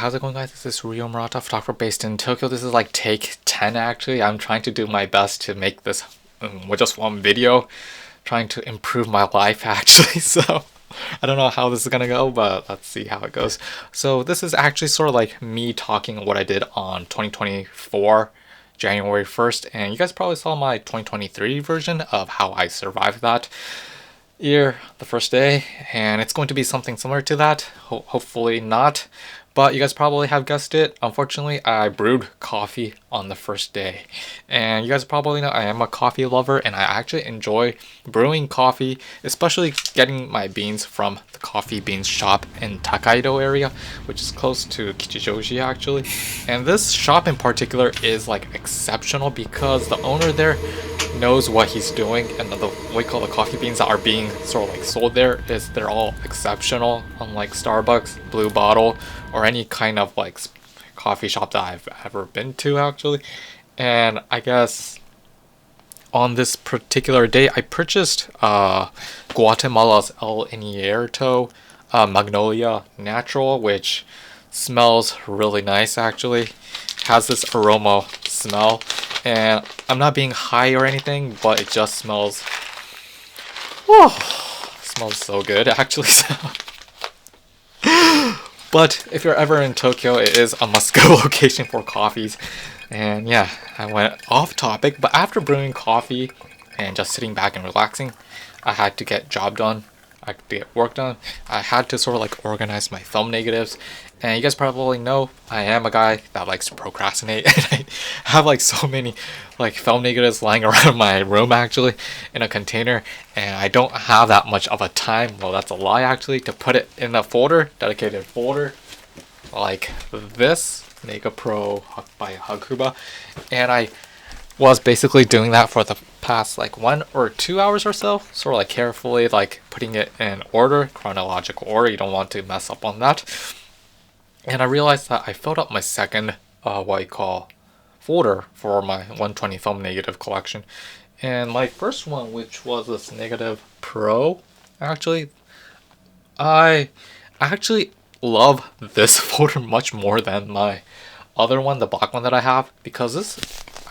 How's it going, guys? This is Ryo Murata, photographer based in Tokyo. This is like take 10 actually. I'm trying to do my best to make this with just one video, trying to improve my life actually. So I don't know how this is gonna go, but let's see how it goes. So this is actually sort of like me talking what I did on 2024, January 1st, and you guys probably saw my 2023 version of how I survived that year, the first day, and it's going to be something similar to that. Hopefully not. But you guys probably have guessed it. Unfortunately, I brewed coffee on the first day. And you guys probably know I am a coffee lover and I actually enjoy brewing coffee, especially getting my beans from the coffee beans shop in Takaido area, which is close to Kichijoji actually. And this shop in particular is like exceptional because the owner there knows what he's doing, and the way call the coffee beans that are being sort of like sold there is they're all exceptional, unlike Starbucks, Blue Bottle, or any kind of like coffee shop that I've ever been to actually. And I guess on this particular day I purchased Guatemala's El Inierto Magnolia Natural, which smells really nice actually. Has this aroma smell, and I'm not being high or anything, but it just smells, whew, smells so good actually. So but if you're ever in Tokyo, it is a must-go location for coffees. And yeah, I went off topic, but after brewing coffee and just sitting back and relaxing, I had to get job done. I had to get work done. I had to sort of like organize my film negatives. And you guys probably know I am a guy that likes to procrastinate. And I have like so many like film negatives lying around my room actually in a container. And I don't have that much of a time, well that's a lie actually, to put it in a folder, dedicated folder like this, Mega Pro by Hakuba. And I was basically doing that for the past like 1 or 2 hours or so, sort of like carefully like putting it in order, chronological order. You don't want to mess up on that. And I realized that I filled up my second what you call folder for my 120 film negative collection. And my first one, which was this Negative Pro, actually, I actually love this folder much more than my other one, the black one that I have, because this,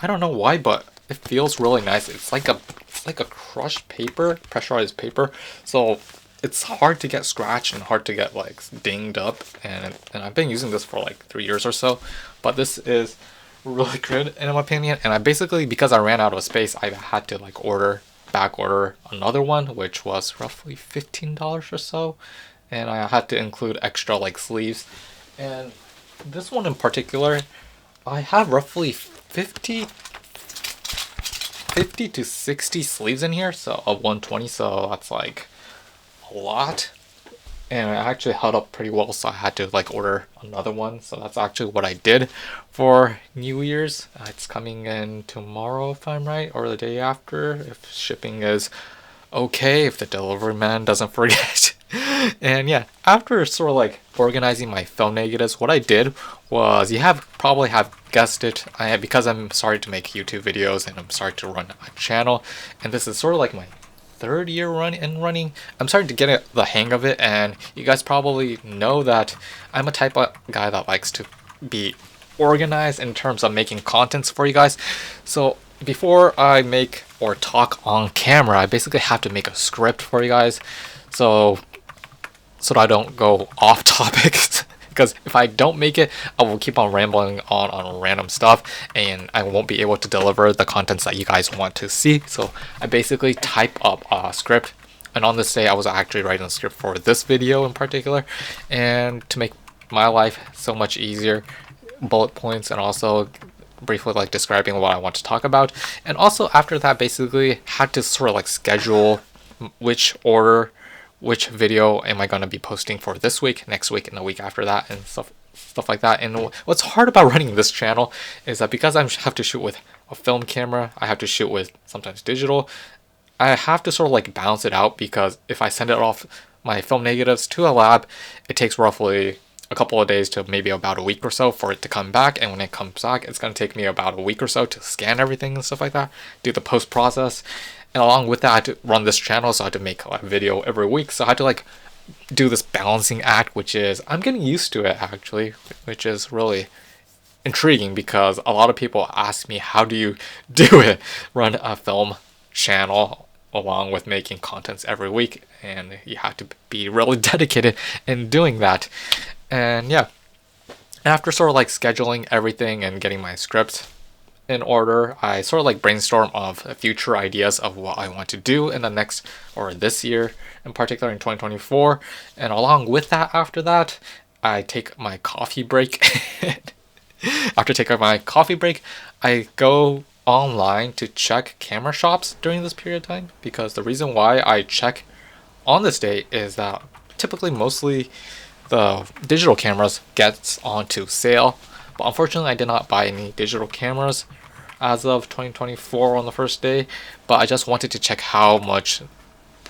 I don't know why, but it feels really nice. It's like a crushed paper, pressurized paper, so it's hard to get scratched and hard to get like dinged up, and I've been using this for like 3 years or so, but this is really good in my opinion. And I basically, because I ran out of space, I had to like back order another one, which was roughly $15 or so, and I had to include extra like sleeves. And this one in particular, I have roughly 50 to 60 sleeves in here, so of 120, so that's like a lot. And it actually held up pretty well, so I had to like order another one. So that's actually what I did for New Year's. It's coming in tomorrow if I'm right, or the day after if shipping is okay, if the delivery man doesn't forget. And yeah, after sort of like organizing my film negatives, what I did was, you probably have guessed it, because I'm starting to make YouTube videos and I'm starting to run a channel, and this is sort of like my third year running. I'm starting to get the hang of it, and you guys probably know that I'm a type of guy that likes to be organized in terms of making contents for you guys. So before I make or talk on camera, I basically have to make a script for you guys, so that I don't go off topic. Because if I don't make it, I will keep on rambling on random stuff, and I won't be able to deliver the contents that you guys want to see. So I basically type up a script, and on this day I was actually writing a script for this video in particular, and to make my life so much easier, bullet points, and also briefly like describing what I want to talk about. And also after that, basically had to sort of like schedule which video am I going to be posting for this week, next week, and the week after that, and stuff like that. And what's hard about running this channel is that because I have to shoot with a film camera, I have to shoot with sometimes digital, I have to sort of like balance it out, because if I send it off my film negatives to a lab, it takes roughly a couple of days to maybe about a week or so for it to come back, and when it comes back, it's going to take me about a week or so to scan everything and stuff like that, do the post process. And along with that, I had to run this channel, so I had to make a video every week, so I had to like do this balancing act, which is I'm getting used to it actually, which is really intriguing because a lot of people ask me how do you do it, run a film channel along with making contents every week, and you have to be really dedicated in doing that. And yeah, after sort of like scheduling everything and getting my script in order, I sort of like brainstorm of future ideas of what I want to do in the next or this year in particular in 2024. And along with that, after that, I take my coffee break. After taking my coffee break, I go online to check camera shops during this period of time, because the reason why I check on this day is that typically mostly the digital cameras gets onto sale, but unfortunately I did not buy any digital cameras as of 2024 on the first day, but I just wanted to check how much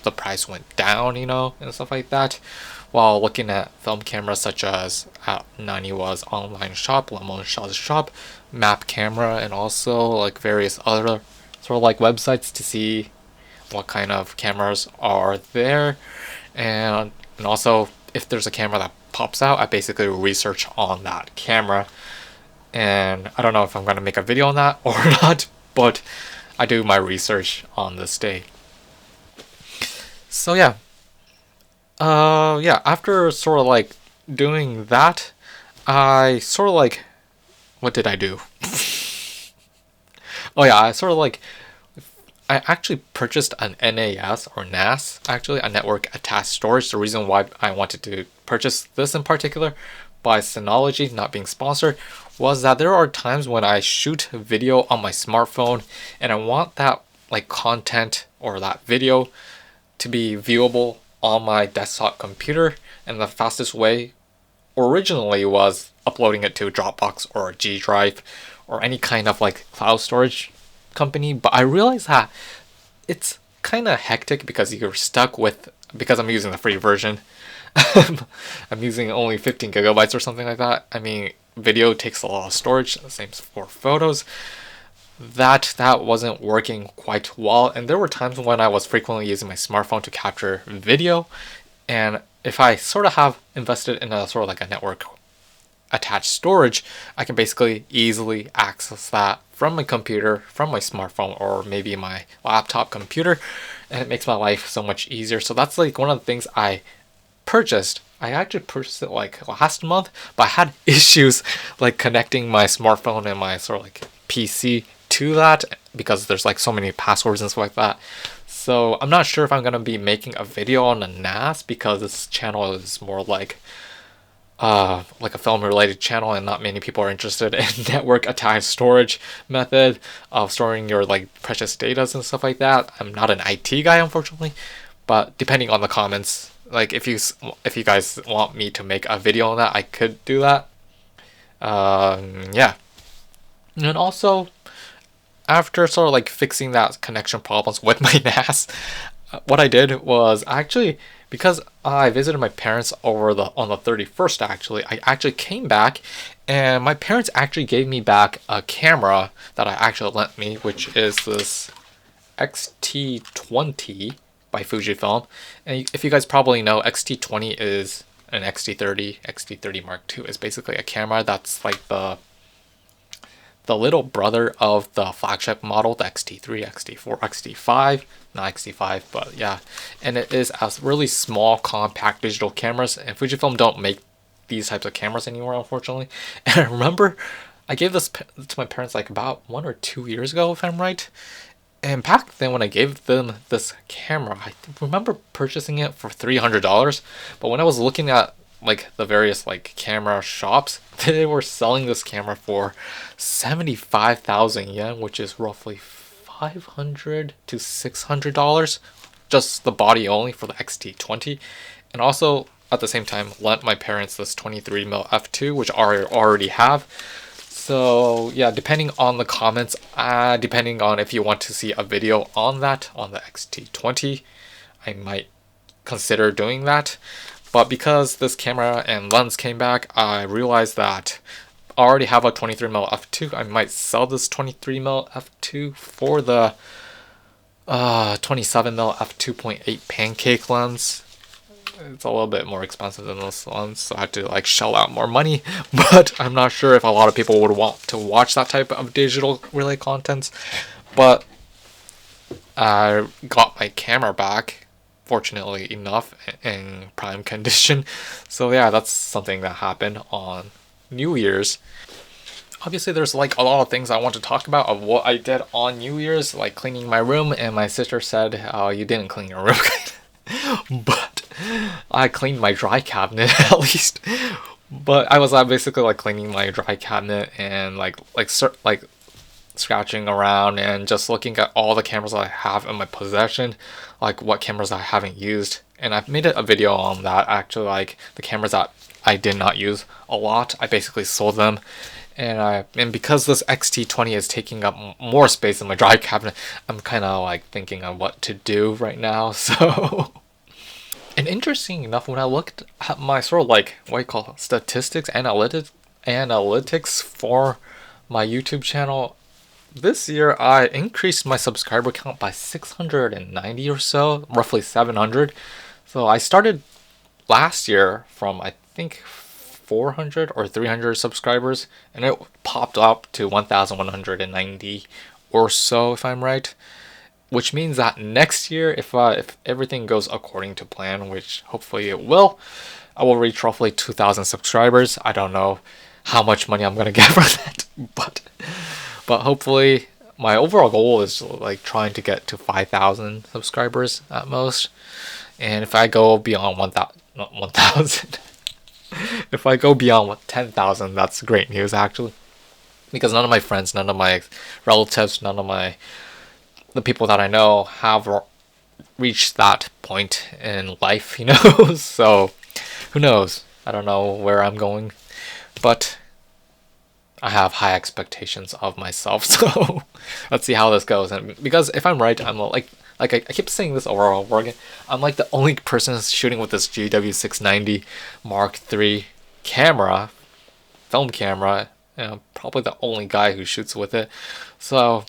the price went down, and stuff like that, while looking at film cameras such as at Naniwa's online shop, Lemon Shaw's shop, Map Camera, and also like various other sort of like websites to see what kind of cameras are there, and also if there's a camera that pops out, I basically research on that camera. And I don't know if I'm going to make a video on that or not, but I do my research on this day. So yeah, after sort of like doing that, I sort of like, what did I do? Oh yeah, I actually purchased an NAS or NAS, actually a network attached storage. The reason why I wanted to purchase this in particular, by Synology, not being sponsored, was that there are times when I shoot video on my smartphone and I want that like content or that video to be viewable on my desktop computer, and the fastest way originally was uploading it to Dropbox or G Drive or any kind of like cloud storage company. But I realized that it's kind of hectic because you're stuck with, because I'm using the free version, I'm using only 15 gigabytes or something like that. I mean, video takes a lot of storage, the same for photos. That wasn't working quite well, and there were times when I was frequently using my smartphone to capture video, and if I sort of have invested in a sort of like a network attached storage, I can basically easily access that from my computer, from my smartphone, or maybe my laptop computer, and it makes my life so much easier. So that's like one of the things I purchased. I actually purchased it like last month, but I had issues like connecting my smartphone and my sort of like PC to that because there's like so many passwords and stuff like that. So I'm not sure if I'm gonna be making a video on a NAS, because this channel is more like a film related channel, and not many people are interested in network attached storage method of storing your like precious data and stuff like that. I'm not an IT guy, unfortunately, but depending on the comments, like if you guys want me to make a video on that, I could do that. Yeah. And also, after sort of like fixing that connection problems with my NAS, what I did was actually, because I visited my parents on the 31st, actually, I actually came back, and my parents actually gave me back a camera that I actually lent me, which is this XT20 by Fujifilm. And if you guys probably know, XT20 is an XT30. XT30 Mark II is basically a camera that's like the little brother of the flagship model, the XT3, XT4, XT5, not XT5, but yeah. And it is a really small, compact digital cameras, and Fujifilm don't make these types of cameras anymore, unfortunately. And I remember I gave this to my parents like about 1 or 2 years ago, if I'm right. And back then when I gave them this camera, I remember purchasing it for $300. But when I was looking at like the various like camera shops, they were selling this camera for 75,000 yen, which is roughly $500 to $600, just the body only for the XT20. And also at the same time lent my parents this 23mm f2, which I already have. So yeah, depending on the comments, depending on if you want to see a video on that, on the XT20, I might consider doing that. But because this camera and lens came back, I realized that I already have a 23mm f2. I might sell this 23mm f2 for the 27mm f2.8 pancake lens. it's a little bit more expensive than those ones, so I had to like shell out more money. But I'm not sure if a lot of people would want to watch that type of digital relay contents. But I got my camera back, fortunately enough, in prime condition. So yeah, that's something that happened on New Year's. Obviously, there's like a lot of things I want to talk about of what I did on New Year's, like cleaning my room, and my sister said, "Oh, you didn't clean your room." But I cleaned my dry cabinet at least. But I was basically like cleaning my dry cabinet and like scratching around and just looking at all the cameras that I have in my possession, like what cameras I haven't used. And I've made a video on that actually, like the cameras that I did not use a lot. I basically sold them. And because this XT20 is taking up more space in my dry cabinet, I'm kind of like thinking on what to do right now. So, and interesting enough, when I looked at my sort of like what you call statistics, analytics for my YouTube channel, this year I increased my subscriber count by 690 or so, roughly 700. So I started last year from I think 400 or 300 subscribers, and it popped up to 1,190 or so, if I'm right. Which means that next year, if everything goes according to plan, which hopefully it will, I will reach roughly 2,000 subscribers. I don't know how much money I'm gonna get for that, but hopefully my overall goal is like trying to get to 5,000 subscribers at most. And if I go beyond 1,000, if I go beyond 10,000, that's great news actually, because none of my friends, none of my relatives, none of the people that I know have reached that point in life, you know. So who knows? I don't know where I'm going, but I have high expectations of myself. So let's see how this goes. And because if I'm right, I'm like I keep saying this over and over again, I'm like the only person shooting with this GW690 Mark III camera, film camera, probably the only guy who shoots with it. So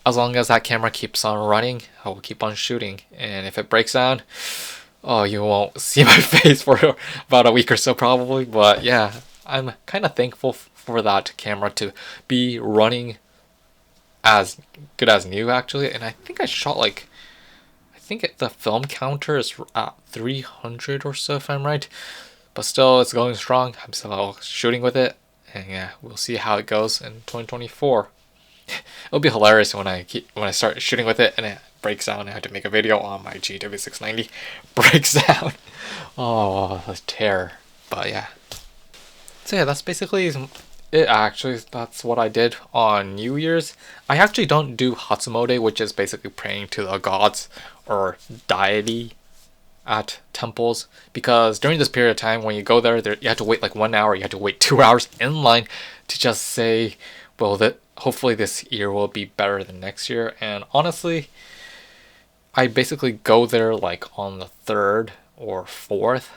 as long as that camera keeps on running, I will keep on shooting. And if it breaks down, oh, you won't see my face for about a week or so probably. But yeah, I'm kind of thankful for that camera to be running as good as new actually. And I think I shot like, the film counter is at 300 or so if I'm right, but still it's going strong. I'm still shooting with it, and yeah, we'll see how it goes in 2024. It'll be hilarious when I start shooting with it and it breaks down. I have to make a video on my GW690 breaks down. Oh, that's terror. But yeah, so yeah, that's basically it. Actually, that's what I did on New Year's. I actually don't do Hatsumode, which is basically praying to the gods or deity at temples, because during this period of time when you go there, you have to wait like 1 hour, you have to wait 2 hours in line to just say, well, that hopefully this year will be better than next year. And honestly, I basically go there like on the 3rd or 4th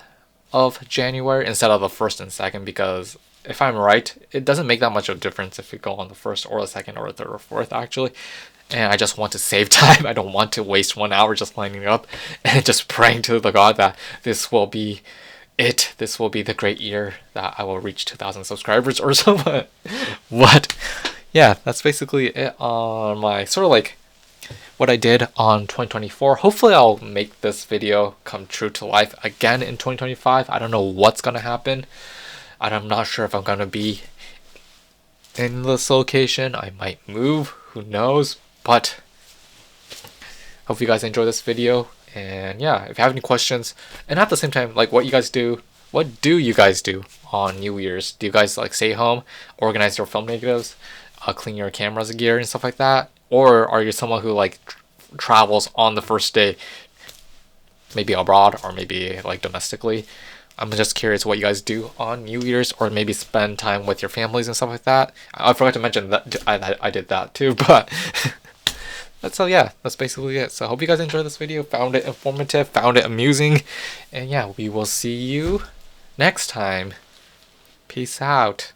of January instead of the 1st and 2nd, because if I'm right, it doesn't make that much of a difference if you go on the 1st or the 2nd or the 3rd or 4th actually. And I just want to save time. I don't want to waste 1 hour just lining up and just praying to the god that this will be it. This will be the great year that I will reach 2,000 subscribers or so. But yeah, that's basically it on my sort of like what I did on 2024. Hopefully I'll make this video come true to life again in 2025. I don't know what's gonna happen. I'm not sure if I'm gonna be in this location. I might move, who knows. But hope you guys enjoy this video, and yeah, if you have any questions, and at the same time, like what do you guys do on New Year's? Do you guys like stay home, organize your film negatives, clean your cameras gear and stuff like that, or are you someone who like travels on the first day, maybe abroad or maybe like domestically? I'm just curious what you guys do on New Year's, or maybe spend time with your families and stuff like that. I forgot to mention that I did that too, but so yeah, that's basically it. So I hope you guys enjoyed this video, found it informative, found it amusing, and yeah, we will see you next time. Peace out.